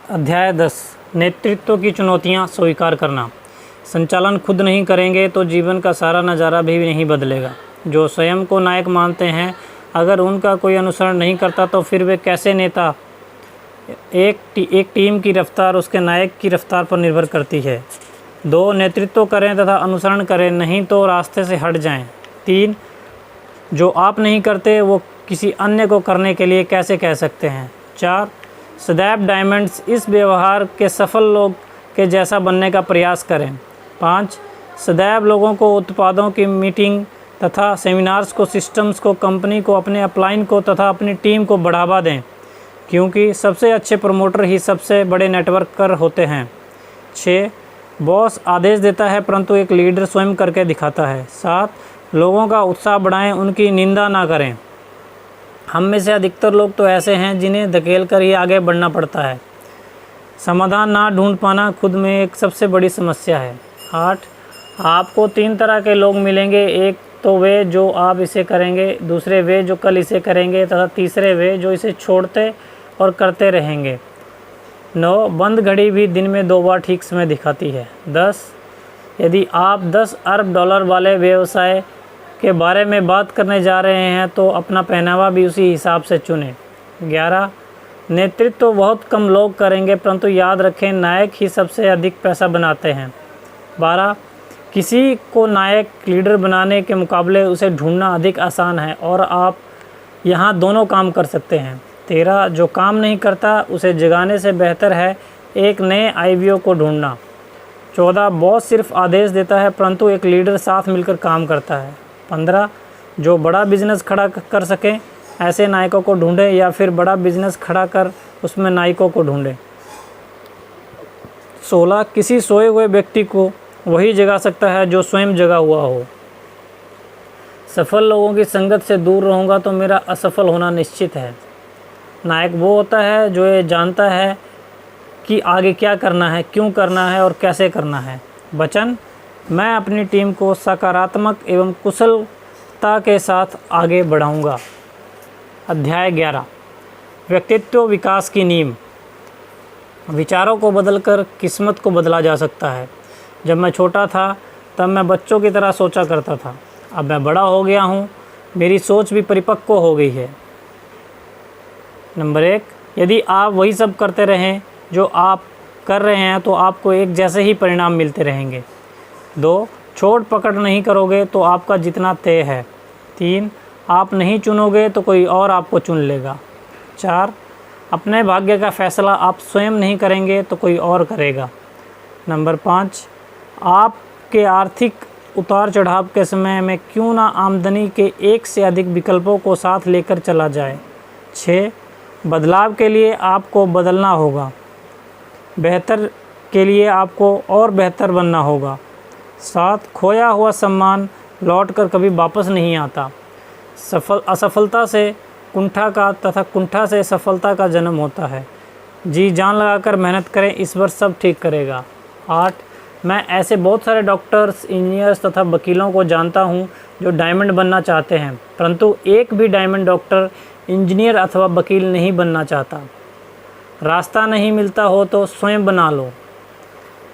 अध्याय 10 नेतृत्व की चुनौतियां स्वीकार करना। संचालन खुद नहीं करेंगे तो जीवन का सारा नज़ारा भी नहीं बदलेगा। जो स्वयं को नायक मानते हैं, अगर उनका कोई अनुसरण नहीं करता तो फिर वे कैसे नेता। एक टीम की रफ्तार उसके नायक की रफ्तार पर निर्भर करती है। 2 नेतृत्व करें तथा अनुसरण करें, नहीं तो रास्ते से हट जाएं। 3 जो आप नहीं करते वो किसी अन्य को करने के लिए कैसे कह सकते हैं। 4 सदैव डायमंड्स इस व्यवहार के सफल लोग के जैसा बनने का प्रयास करें। 5 सदैव लोगों को उत्पादों की मीटिंग तथा सेमिनार्स को, सिस्टम्स को, कंपनी को, अपने अपलाइन को तथा अपनी टीम को बढ़ावा दें, क्योंकि सबसे अच्छे प्रमोटर ही सबसे बड़े नेटवर्कर होते हैं। 6 बॉस आदेश देता है परंतु एक लीडर स्वयं करके दिखाता है। 7 लोगों का उत्साह बढ़ाएं, उनकी निंदा ना करें। हम में से अधिकतर लोग तो ऐसे हैं जिन्हें धकेल कर ही आगे बढ़ना पड़ता है। समाधान ना ढूंढ पाना खुद में एक सबसे बड़ी समस्या है। 8 आपको 3 तरह के लोग मिलेंगे। एक तो वे जो आप इसे करेंगे, दूसरे वे जो कल इसे करेंगे तथा तीसरे वे जो इसे छोड़ते और करते रहेंगे। 9 बंद घड़ी भी दिन में 2 बार ठीक समय दिखाती है। 10 यदि आप 10 अरब डॉलर वाले व्यवसाय के बारे में बात करने जा रहे हैं तो अपना पहनावा भी उसी हिसाब से चुनें। 11 नेतृत्व तो बहुत कम लोग करेंगे, परंतु याद रखें नायक ही सबसे अधिक पैसा बनाते हैं। 12 किसी को नायक लीडर बनाने के मुकाबले उसे ढूंढना अधिक आसान है और आप यहाँ दोनों काम कर सकते हैं। 13 जो काम नहीं करता उसे जगाने से बेहतर है एक नए आईवीओ को ढूंढना। 14 बॉस सिर्फ आदेश देता है परंतु एक लीडर साथ मिलकर काम करता है। 15 जो बड़ा बिजनेस खड़ा कर सकें ऐसे नायकों को ढूंढें या फिर बड़ा बिजनेस खड़ा कर उसमें नायकों को ढूंढें। 16 किसी सोए हुए व्यक्ति को वही जगा सकता है जो स्वयं जगा हुआ हो। सफल लोगों की संगत से दूर रहूँगा तो मेरा असफल होना निश्चित है। नायक वो होता है जो ये जानता है कि आगे क्या करना है, क्यों करना है और कैसे करना है। वचन मैं अपनी टीम को सकारात्मक एवं कुशलता के साथ आगे बढ़ाऊंगा। अध्याय 11 व्यक्तित्व विकास की नींव। विचारों को बदलकर किस्मत को बदला जा सकता है। जब मैं छोटा था तब मैं बच्चों की तरह सोचा करता था। अब मैं बड़ा हो गया हूँ, मेरी सोच भी परिपक्व हो गई है। नंबर 1 यदि आप वही सब करते रहें जो आप कर रहे हैं तो आपको एक जैसे ही परिणाम मिलते रहेंगे। 2 छोड़ पकड़ नहीं करोगे तो आपका जितना तय है। 3 आप नहीं चुनोगे तो कोई और आपको चुन लेगा। 4 अपने भाग्य का फैसला आप स्वयं नहीं करेंगे तो कोई और करेगा। नंबर 5 आपके आर्थिक उतार चढ़ाव के समय में क्यों ना आमदनी के एक से अधिक विकल्पों को साथ लेकर चला जाए। 6 बदलाव के लिए आपको बदलना होगा, बेहतर के लिए आपको और बेहतर बनना होगा। 7 खोया हुआ सम्मान लौटकर कभी वापस नहीं आता। असफलता से कुंठा का तथा कुंठा से सफलता का जन्म होता है। जी जान लगाकर मेहनत करें, इस वर्ष सब ठीक करेगा। 8 मैं ऐसे बहुत सारे डॉक्टर्स, इंजीनियर्स तथा वकीलों को जानता हूं जो डायमंड बनना चाहते हैं, परंतु एक भी डायमंड डॉक्टर, इंजीनियर अथवा वकील नहीं बनना चाहता। रास्ता नहीं मिलता हो तो स्वयं बना लो।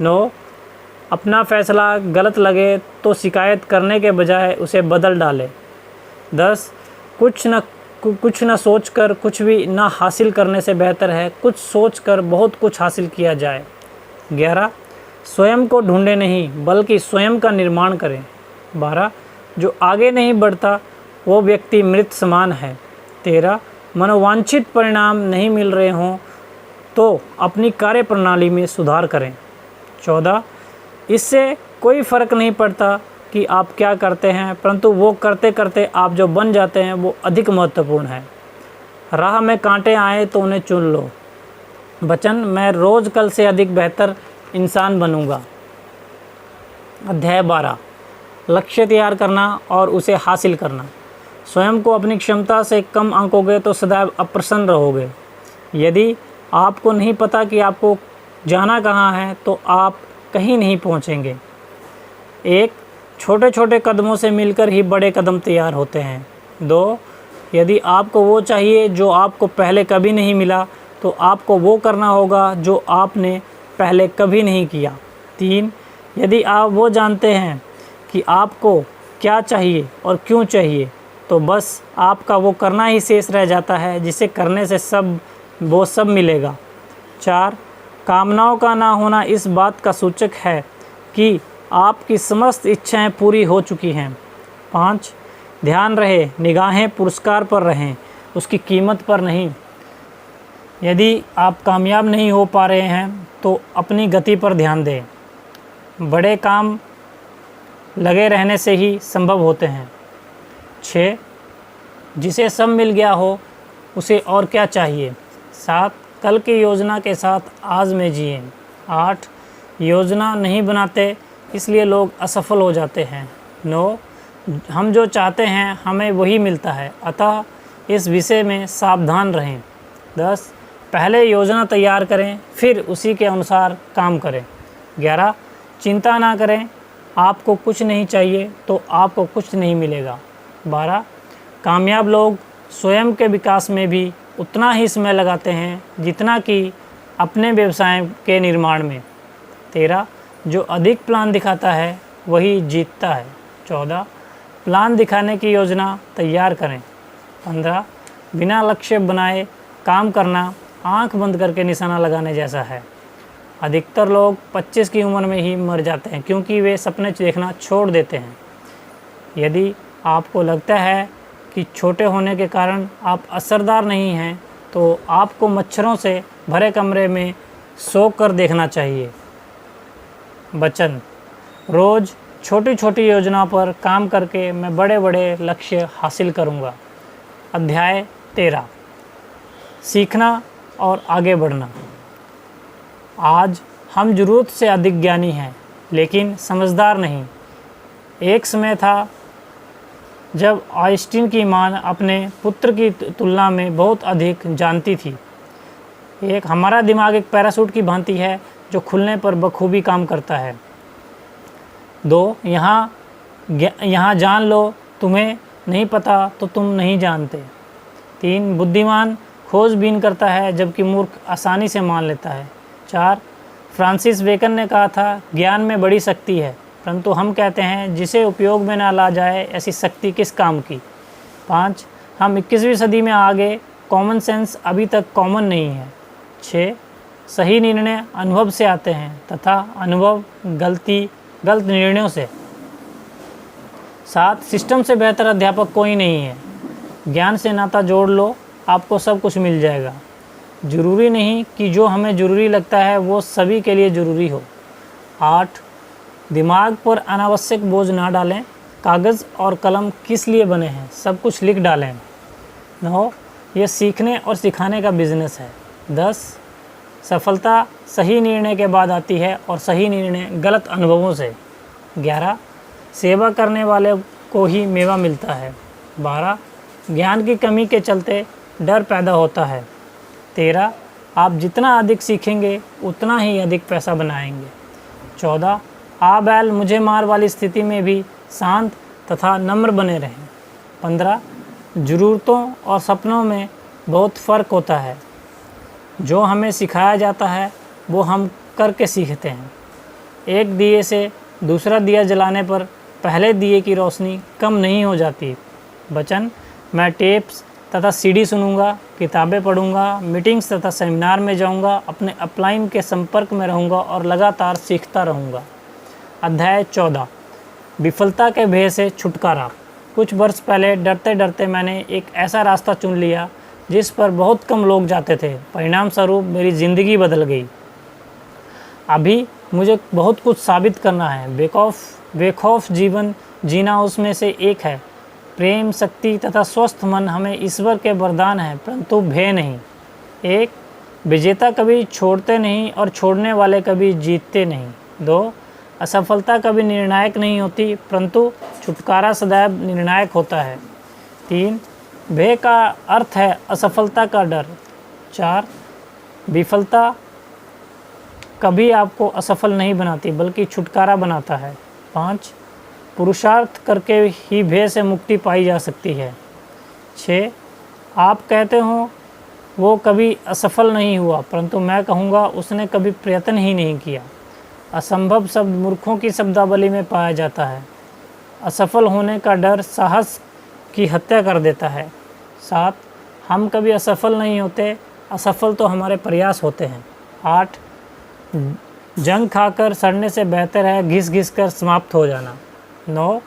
9 अपना फैसला गलत लगे तो शिकायत करने के बजाय उसे बदल डाले। 10 कुछ न सोचकर कुछ भी ना हासिल करने से बेहतर है कुछ सोचकर बहुत कुछ हासिल किया जाए। 11 स्वयं को ढूंढे नहीं बल्कि स्वयं का निर्माण करें। 12 जो आगे नहीं बढ़ता वो व्यक्ति मृत समान है। 13 मनोवांछित परिणाम नहीं मिल रहे हों तो अपनी कार्यप्रणाली में सुधार करें। 14 इससे कोई फ़र्क नहीं पड़ता कि आप क्या करते हैं, परंतु वो करते करते आप जो बन जाते हैं वो अधिक महत्वपूर्ण है। राह में कांटे आए तो उन्हें चुन लो। वचन मैं रोज़ कल से अधिक बेहतर इंसान बनूंगा। अध्याय 12 लक्ष्य तैयार करना और उसे हासिल करना। स्वयं को अपनी क्षमता से कम आंकोगे तो सदैव अप्रसन्न रहोगे। यदि आपको नहीं पता कि आपको जाना कहाँ है तो आप कहीं नहीं पहुँचेंगे। 1 छोटे छोटे कदमों से मिलकर ही बड़े कदम तैयार होते हैं। 2 यदि आपको वो चाहिए जो आपको पहले कभी नहीं मिला तो आपको वो करना होगा जो आपने पहले कभी नहीं किया। 3, यदि आप वो जानते हैं कि आपको क्या चाहिए और क्यों चाहिए, तो बस आपका वो करना ही शेष रह जाता है, जिसे करने से वो सब मिलेगा। 4, कामनाओं का ना होना इस बात का सूचक है कि आपकी समस्त इच्छाएं पूरी हो चुकी हैं। 5, ध्यान रहे निगाहें पुरस्कार पर रहें, उसकी कीमत पर नहीं। यदि आप कामयाब नहीं हो पा रहे हैं तो अपनी गति पर ध्यान दें। बड़े काम लगे रहने से ही संभव होते हैं। 6, जिसे सब मिल गया हो उसे और क्या चाहिए। 7, कल की योजना के साथ आज में जिएं। 8, योजना नहीं बनाते इसलिए लोग असफल हो जाते हैं। 9, हम जो चाहते हैं हमें वही मिलता है, अतः इस विषय में सावधान रहें। 10, पहले योजना तैयार करें फिर उसी के अनुसार काम करें। 11, चिंता ना करें, आपको कुछ नहीं चाहिए तो आपको कुछ नहीं मिलेगा। 12, कामयाब लोग स्वयं के विकास में भी उतना ही समय लगाते हैं जितना कि अपने व्यवसाय के निर्माण में। 13, जो अधिक प्लान दिखाता है वही जीतता है। 14, प्लान दिखाने की योजना तैयार करें। 15, बिना लक्ष्य बनाए काम करना आंख बंद करके निशाना लगाने जैसा है। अधिकतर लोग 25 की उम्र में ही मर जाते हैं क्योंकि वे सपने देखना छोड़ देते हैं। यदि आपको लगता है कि छोटे होने के कारण आप असरदार नहीं हैं, तो आपको मच्छरों से भरे कमरे में सो कर देखना चाहिए। वचन, रोज़ छोटी छोटी योजना पर काम करके मैं बड़े बड़े लक्ष्य हासिल करूँगा। अध्याय 13, सीखना और आगे बढ़ना। आज हम ज़रूरत से अधिक ज्ञानी हैं लेकिन समझदार नहीं। एक समय था जब आइंस्टीन की मां अपने पुत्र की तुलना में बहुत अधिक जानती थी। हमारा दिमाग एक पैराशूट की भांति है जो खुलने पर बखूबी काम करता है। 2, यहाँ जान लो, तुम्हें नहीं पता तो तुम नहीं जानते। 3, बुद्धिमान खोजबीन करता है जबकि मूर्ख आसानी से मान लेता है। 4, फ्रांसिस बेकन ने कहा था ज्ञान में बड़ी शक्ति है, परंतु हम कहते हैं जिसे उपयोग में ना ला जाए ऐसी शक्ति किस काम की। 5, हम 21वीं सदी में आ गए, कॉमन सेंस अभी तक कॉमन नहीं है। 6, सही निर्णय अनुभव से आते हैं तथा अनुभव गलत निर्णयों से। 7, सिस्टम से बेहतर अध्यापक कोई नहीं है। ज्ञान से नाता जोड़ लो, आपको सब कुछ मिल जाएगा। ज़रूरी नहीं कि जो हमें ज़रूरी लगता है वो सभी के लिए ज़रूरी हो। 8, दिमाग पर अनावश्यक बोझ ना डालें, कागज़ और कलम किस लिए बने हैं, सब कुछ लिख डालें। 9, यह सीखने और सिखाने का बिजनेस है। 10, सफलता सही निर्णय के बाद आती है और सही निर्णय गलत अनुभवों से। 11, सेवा करने वाले को ही मेवा मिलता है। 12, ज्ञान की कमी के चलते डर पैदा होता है। 13, आप जितना अधिक सीखेंगे उतना ही अधिक पैसा बनाएंगे। 14, आ बैल मुझे मार वाली स्थिति में भी शांत तथा नम्र बने रहें। 15, ज़रूरतों और सपनों में बहुत फ़र्क होता है। जो हमें सिखाया जाता है वो हम करके सीखते हैं। एक दिए से दूसरा दिया जलाने पर पहले दिए की रोशनी कम नहीं हो जाती। वचन, मैं टेप्स तथा सीडी सुनूंगा, किताबें पढ़ूंगा, मीटिंग्स तथा सेमिनार में जाऊंगा, अपने अपलाइन के संपर्क में रहूंगा और लगातार सीखता रहूंगा। अध्याय 14, विफलता के भय से छुटकारा। कुछ वर्ष पहले डरते डरते मैंने एक ऐसा रास्ता चुन लिया जिस पर बहुत कम लोग जाते थे। परिणाम स्वरूप मेरी ज़िंदगी बदल गई। अभी मुझे बहुत कुछ साबित करना है। बेखौफ जीवन जीना उसमें से एक है। प्रेम, शक्ति तथा स्वस्थ मन हमें ईश्वर के वरदान हैं, परंतु भय नहीं। 1, विजेता कभी छोड़ते नहीं और छोड़ने वाले कभी जीतते नहीं। 2, असफलता कभी निर्णायक नहीं होती, परंतु छुटकारा सदैव निर्णायक होता है। 3, भय का अर्थ है असफलता का डर। 4, विफलता कभी आपको असफल नहीं बनाती बल्कि छुटकारा बनाता है। 5, पुरुषार्थ करके ही भय से मुक्ति पाई जा सकती है। 6, आप कहते हो वो कभी असफल नहीं हुआ, परंतु मैं कहूँगा उसने कभी प्रयत्न ही नहीं किया। असंभव शब्द मूर्खों की शब्दावली में पाया जाता है। असफल होने का डर साहस की हत्या कर देता है। 7, हम कभी असफल नहीं होते, असफल तो हमारे प्रयास होते हैं। 8, जंग खाकर सड़ने से बेहतर है घिस घिस कर समाप्त हो जाना। 9,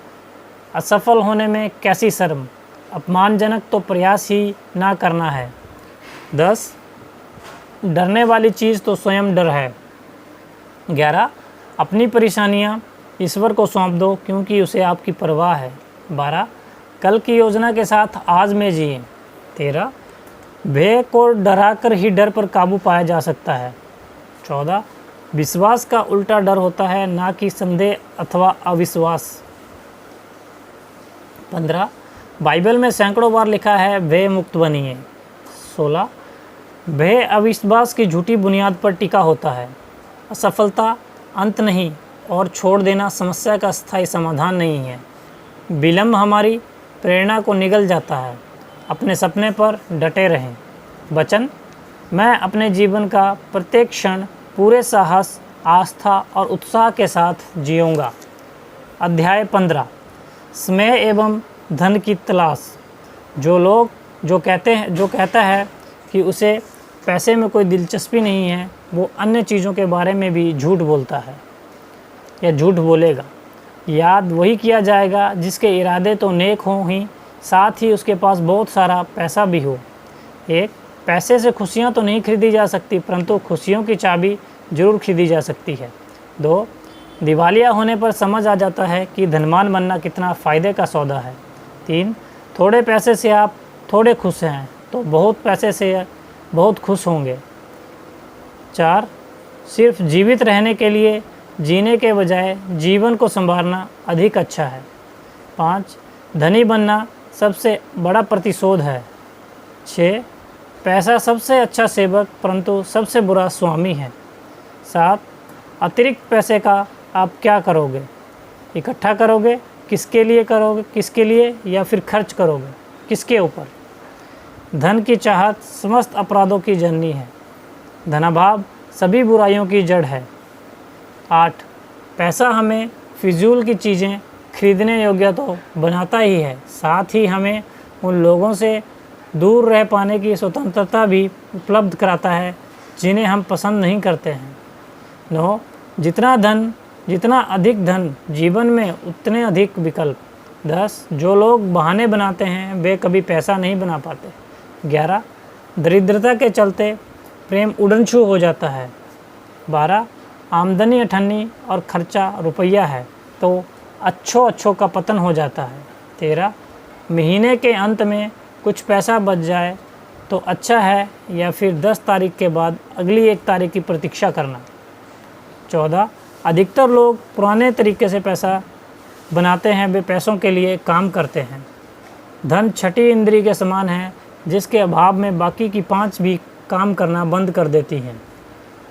असफल होने में कैसी शर्म, अपमानजनक तो प्रयास ही ना करना है। 10, डरने वाली चीज़ तो स्वयं डर है। 11, अपनी परेशानियाँ ईश्वर को सौंप दो क्योंकि उसे आपकी परवाह है। 12, कल की योजना के साथ आज में जिए। 13, भय को डराकर ही डर पर काबू पाया जा सकता है। 14, विश्वास का उल्टा डर होता है, ना कि संदेह अथवा अविश्वास। 15, बाइबल में सैकड़ों बार लिखा है भय मुक्त बनिए। 16, भय अविश्वास की झूठी बुनियाद पर टिका होता है। असफलता अंत नहीं और छोड़ देना समस्या का स्थायी समाधान नहीं है। विलंब हमारी प्रेरणा को निगल जाता है। अपने सपने पर डटे रहें। वचन, मैं अपने जीवन का प्रत्येक क्षण पूरे साहस, आस्था और उत्साह के साथ जीऊँगा। अध्याय 15, स्नेह एवं धन की तलाश। जो कहता है कि उसे पैसे में कोई दिलचस्पी नहीं है, वो अन्य चीज़ों के बारे में भी झूठ बोलता है या झूठ बोलेगा। याद वही किया जाएगा जिसके इरादे तो नेक हों ही, साथ ही उसके पास बहुत सारा पैसा भी हो। 1, पैसे से खुशियाँ तो नहीं खरीदी जा सकती, परंतु खुशियों की चाबी जरूर खरीदी जा सकती है। 2, दिवालिया होने पर समझ आ जाता है कि धनवान बनना कितना फ़ायदे का सौदा है। 3, थोड़े पैसे से आप थोड़े खुश हैं तो बहुत पैसे से बहुत खुश होंगे। 4, सिर्फ जीवित रहने के लिए जीने के बजाय जीवन को संवारना अधिक अच्छा है। 5, धनी बनना सबसे बड़ा प्रतिशोध है। 6, पैसा सबसे अच्छा सेवक परंतु सबसे बुरा स्वामी है। 7, अतिरिक्त पैसे का आप क्या करोगे? इकट्ठा करोगे? किसके लिए या फिर खर्च करोगे? किसके ऊपर? धन की चाहत समस्त अपराधों की जननी है। धनाभाव सभी बुराइयों की जड़ है। 8, पैसा हमें फिजूल की चीज़ें खरीदने योग्य तो बनाता ही है, साथ ही हमें उन लोगों से दूर रह पाने की स्वतंत्रता भी उपलब्ध कराता है जिन्हें हम पसंद नहीं करते हैं। 9, जितना अधिक धन जीवन में उतने अधिक विकल्प। 10, जो लोग बहाने बनाते हैं वे कभी पैसा नहीं बना पाते। 11, दरिद्रता के चलते प्रेम उड़नछू हो जाता है। 12, आमदनी अठन्नी और खर्चा रुपया है तो अच्छों का पतन हो जाता है। 13, महीने के अंत में कुछ पैसा बच जाए तो अच्छा है या फिर 10 तारीख के बाद अगली 1 तारीख की प्रतीक्षा करना। 14, अधिकतर लोग पुराने तरीके से पैसा बनाते हैं, वे पैसों के लिए काम करते हैं। धन छठी इंद्री के समान है जिसके अभाव में बाकी की 5 भी काम करना बंद कर देती हैं।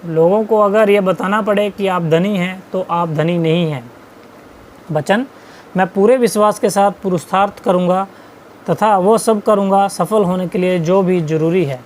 लोगों को अगर यह बताना पड़े कि आप धनी हैं तो आप धनी नहीं हैं। वचन, मैं पूरे विश्वास के साथ पुरुषार्थ करूंगा तथा वो सब करूंगा सफल होने के लिए जो भी जरूरी है।